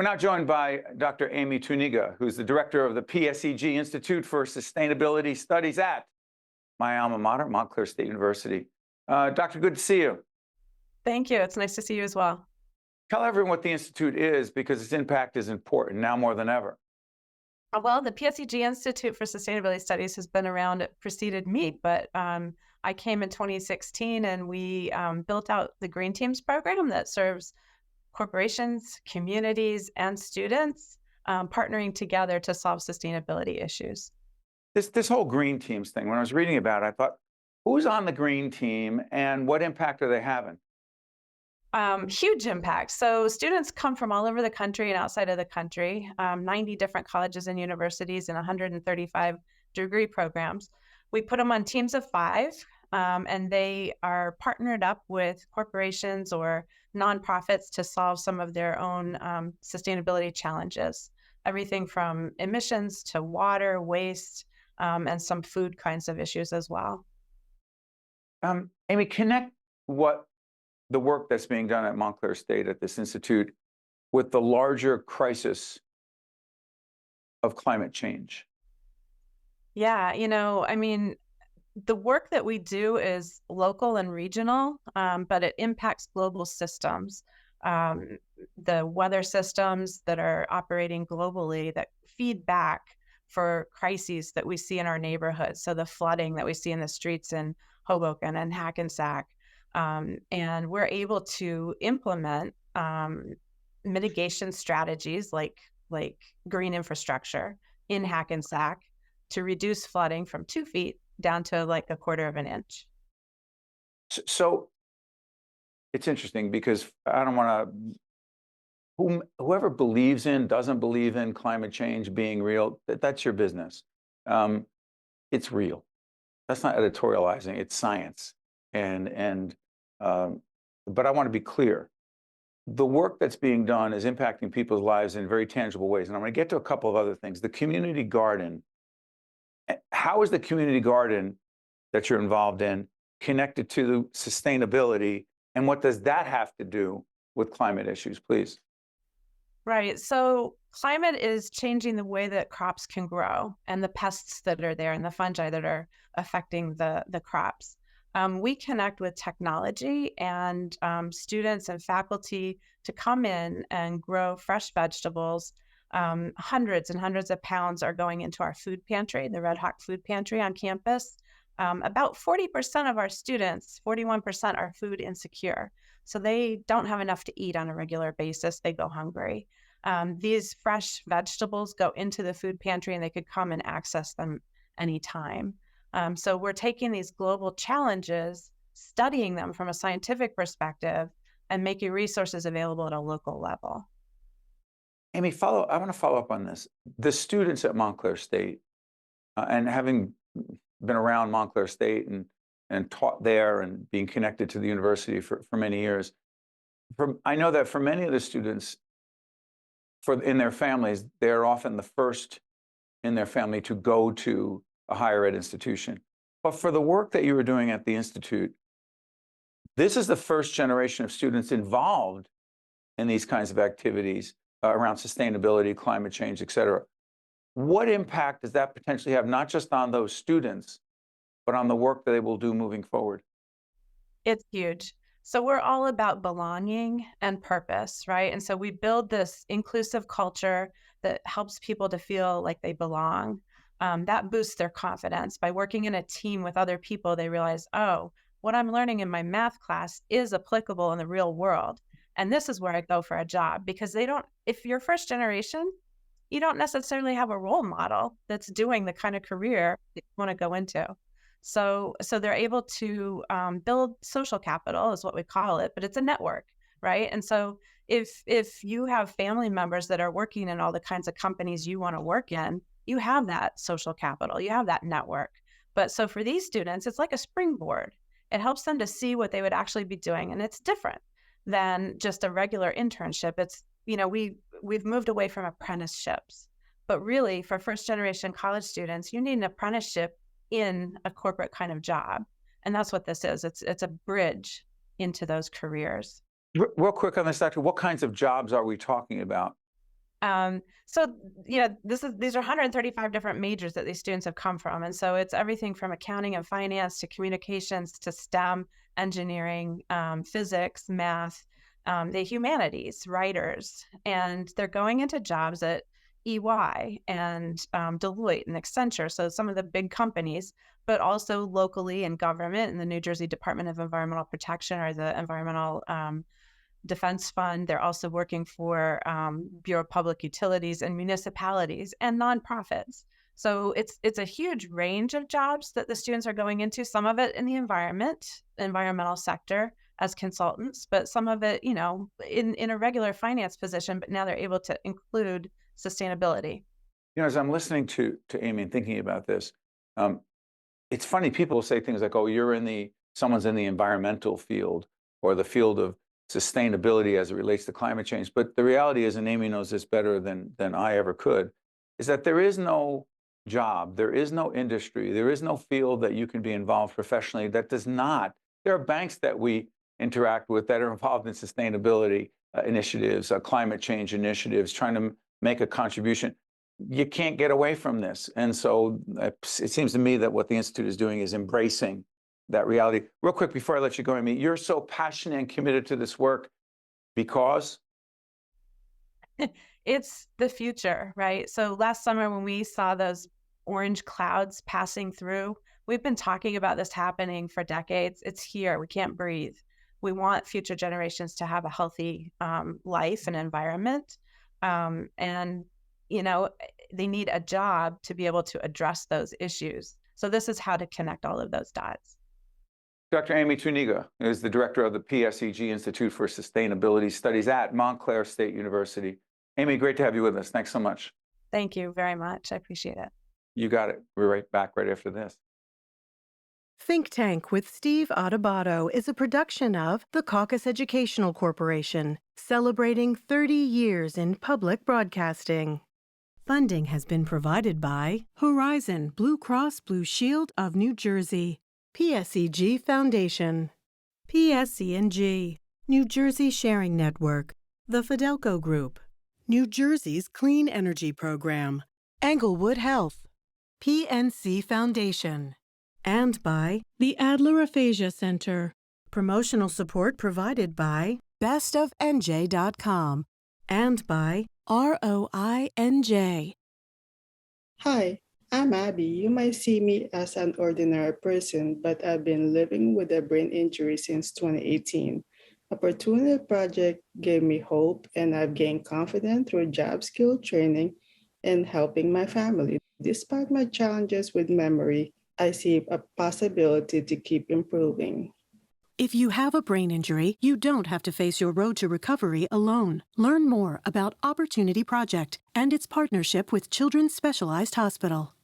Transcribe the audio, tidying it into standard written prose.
We're now joined by Dr. Amy Tuininga, who's the director of the PSEG Institute for Sustainability Studies at my alma mater, Montclair State University. Doctor, good to see you. Thank you. It's nice to see you as well. Tell everyone what the Institute is, because its impact is important now more than ever. Well, the PSEG Institute for Sustainability Studies has been around, it preceded me, but I came in 2016 and we built out the Green Teams program that serves corporations, communities, and students partnering together to solve sustainability issues. This whole Green Teams thing, when I was reading about it, I thought, who's on the Green Team and what impact are they having? Huge impact. So students come from all over the country and outside of the country, 90 different colleges and universities and 135 degree programs. We put them on teams of 5, and they are partnered up with corporations or nonprofits to solve some of their own sustainability challenges, everything from emissions to water, waste, and some food kinds of issues as well. Amy, connect the work that's being done at Montclair State at this institute with the larger crisis of climate change. Yeah, the work that we do is local and regional, but it impacts global systems. The weather systems that are operating globally that feed back for crises that we see in our neighborhoods. So the flooding that we see in the streets in Hoboken and Hackensack. And we're able to implement mitigation strategies like green infrastructure in Hackensack to reduce flooding from 2 feet down to like 1/4 of an inch. So it's interesting because I don't want to, whoever believes in, doesn't believe in climate change being real, that's your business. It's real. That's not editorializing, it's science. But I want to be clear. The work that's being done is impacting people's lives in very tangible ways. And I'm going to get to a couple of other things. The community garden. How is the community garden that you're involved in connected to sustainability? And what does that have to do with climate issues, please? Right. So climate is changing the way that crops can grow and the pests that are there and the fungi that are affecting the crops. We connect with technology and students and faculty to come in and grow fresh vegetables. Hundreds and hundreds of pounds are going into our food pantry, the Red Hawk Food Pantry on campus. About 40% of our students, 41% are food insecure. So they don't have enough to eat on a regular basis. They go hungry. These fresh vegetables go into the food pantry and they could come and access them anytime. So we're taking these global challenges, studying them from a scientific perspective, and making resources available at a local level. Amy, I want to follow up on this. The students at Montclair State, and having been around Montclair State and taught there and being connected to the university for many years, I know that for many of the students, in their families, they're often the first in their family to go to a higher ed institution. But for the work that you were doing at the Institute, this is the first generation of students involved in these kinds of activities around sustainability, climate change, et cetera. What impact does that potentially have, not just on those students, but on the work that they will do moving forward? It's huge. So we're all about belonging and purpose, right? And so we build this inclusive culture that helps people to feel like they belong. That boosts their confidence. By working in a team with other people, they realize, oh, what I'm learning in my math class is applicable in the real world. And this is where I go for a job, because if you're first generation, you don't necessarily have a role model that's doing the kind of career that you want to go into. So they're able to build social capital is what we call it, but it's a network, right? And so if you have family members that are working in all the kinds of companies you want to work in, you have that social capital, you have that network. But so for these students, it's like a springboard. It helps them to see what they would actually be doing. And it's different than just a regular internship. It's, we've moved away from apprenticeships, but really for first generation college students, you need an apprenticeship in a corporate kind of job. And that's what this is. It's a bridge into those careers. Real quick on this, Doctor, what kinds of jobs are we talking about? So, these are 135 different majors that these students have come from. And so it's everything from accounting and finance to communications to STEM, engineering, physics, math, the humanities, writers. And they're going into jobs at EY and Deloitte and Accenture. So some of the big companies, but also locally in government in the New Jersey Department of Environmental Protection or the Environmental Defense Fund. They're also working for Bureau of Public Utilities and municipalities and nonprofits. So it's a huge range of jobs that the students are going into. Some of it in the environmental sector as consultants, but some of it, in a regular finance position. But now they're able to include sustainability. As I'm listening to Amy and thinking about this, it's funny. People say things like, "Oh, someone's in the environmental field or the field of sustainability as it relates to climate change." But the reality is, and Amy knows this better than I ever could, is that there is no job, there is no industry, there is no field that you can be involved professionally that does not. There are banks that we interact with that are involved in sustainability initiatives, climate change initiatives, trying to make a contribution. You can't get away from this. And so it seems to me that what the Institute is doing is embracing that reality. Real quick, before I let you go, Amy, you're so passionate and committed to this work because? It's the future, right? So last summer when we saw those orange clouds passing through, we've been talking about this happening for decades. It's here. We can't breathe. We want future generations to have a healthy life and environment. And they need a job to be able to address those issues. So this is how to connect all of those dots. Dr. Amy Tuininga is the director of the PSEG Institute for Sustainability Studies at Montclair State University. Amy, great to have you with us. Thanks so much. Thank you very much. I appreciate it. You got it. We're right back right after this. Think Tank with Steve Adubato is a production of the Caucus Educational Corporation, celebrating 30 years in public broadcasting. Funding has been provided by Horizon Blue Cross Blue Shield of New Jersey, PSEG Foundation, PSEG, New Jersey Sharing Network, the Fidelco Group, New Jersey's Clean Energy Program, Englewood Health, PNC Foundation, and by the Adler Aphasia Center. Promotional support provided by bestofnj.com and by ROINJ. Hi, I'm Abby. You might see me as an ordinary person, but I've been living with a brain injury since 2018. Opportunity Project gave me hope, and I've gained confidence through job skill training and helping my family. Despite my challenges with memory, I see a possibility to keep improving. If you have a brain injury, you don't have to face your road to recovery alone. Learn more about Opportunity Project and its partnership with Children's Specialized Hospital.